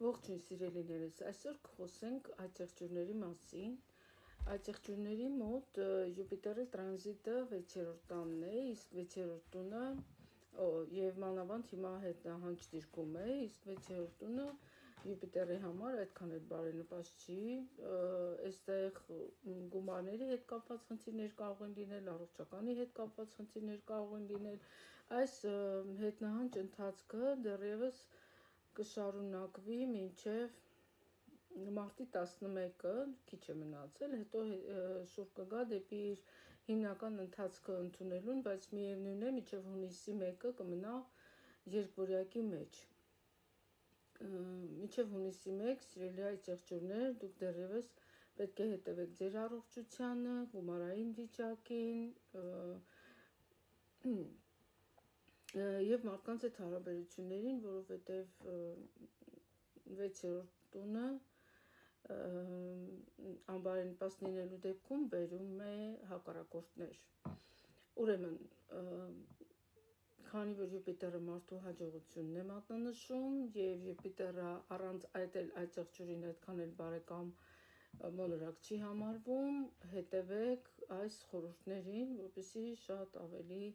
Ողջույն սիրելիներս, այսօր կխոսենք այծեղջյուրների մասին։ Այծեղջյուրների մոտ Յուպիտերի տրանզիտը 6-րդ տանն է, իսկ 6-րդ տունը եւ մանավանդ հիմա հետնահանջ դիրքում է, իսկ 6-րդ տունը Յուպիտերի համար այդքան էլ բարենպաստ չի։ Այստեղ գումարների հետ կապված խնդիրներ կարող են լինել, առողջականի հետ կապված խնդիրներ կարող են լինել։ Այս հետնահանջ ընթացքը դեռևս կշարունակվի մինչև մարտի 11-ը, քիչ է մնացել, հետո շուռ կգա դեպի իր հիմնական ընթացքը ընդունելուն, բայց միևնույն է, մինչև հունիսի 1-ը կմնա երկվորյակի մեջ։ Մինչև հունիսի 1, սիրելի այծեղջյուրներ, դուք դեռևս պետք է հետևեք ձեր առողջությանը, գումարային վիճակին եւ մարդկանց հետ հարաբերություններին, որովհետեւ 6-րդ տունը անբարենպաստ լինելու դեպքում բերում է հակառակորդներ։ Ուրեմն, քանի որ Յուպիտերը մարդու հաջողությունն է մատնանշում եւ Յուպիտերը առանց այդ այծեղջյուրին այդքան էլ բարեկամ մոլորակ չի համարվում, հետևեք այս խորհուրդներին, որպեսզի շատ ավելի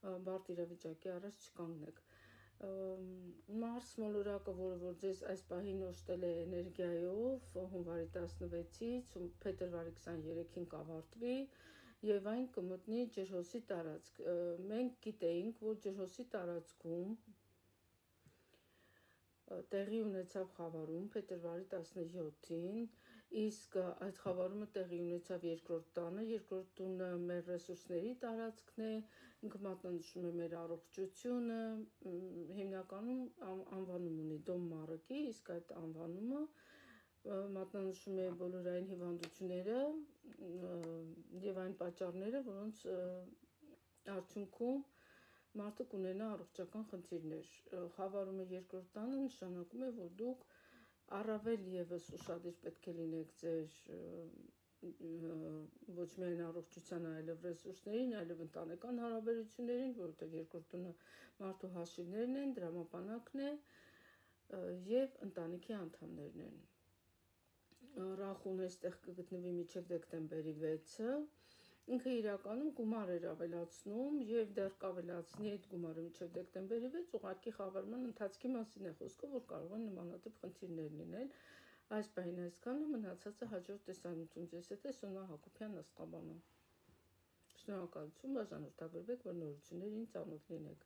բարդ իրավիճակի առաջ չկանգնեք։ Մարս մոլորակը, որը որ ձեզ այս պահին օժտել է էներգիայով, հունվարի 16-ից փետրվարի 23-ին կավարտվի եւ այն կմտնի ջրհոսի տարածք։ Մենք գիտեինք, որ ջրհոսի տարածքում տեղի ունեցավ խավարում փետրվարի 17-ին, իսկ այդ խավարումը տեղի ունեցավ երկրորդ տանը, երկրորդ տունը մեր ռեսուրսների տարածքն է, ինքը մատնանշում է մեր առողջությունը, հիմնականում անվանում ունի Դոմ Մարակի, իսկ այդ անվանումը մատնանշում է բոլորային հիվանդությունները եւ այն պատճառները, որոնց արդյունքում մարդը կունենա առողջական խնդիրներ։ Խավարումը երկրորդ տանը նշանակում է, որ դուք առավել եւս ուշադիր պետք է լինեք ձեր ոչ միայն առողջության, այլև ռեսուրսներին, այլև ընտանեկան հարաբերություններին, որովհետեւ երկրորդ տունը մարդու հաշիվներն են, դրամապանակն է եւ ընտանիքի անդամներն են։ Ռախուն այստեղ կգտնվի մինչև դեկտեմբերի 6-ը։ Ինքը իրականում գումար էր ավելացնում եւ դեռ կավելացնի այդ գումարը մինչև դեկտեմբերի 6, ուղղակի խավարման ընթացքի մասին է խոսքը, որ կարող են նմանատիպ խնդիրներ լինել։ Այս պահին այսքանը, մնացածը հաջորդ տեսանյութում ձեզ հետ է Սոնա Հակոբյան Աստղաբանում։ Շնորհակալություն, բաժանորդագրվեք, որ նորություններին ծանոթ լինեք։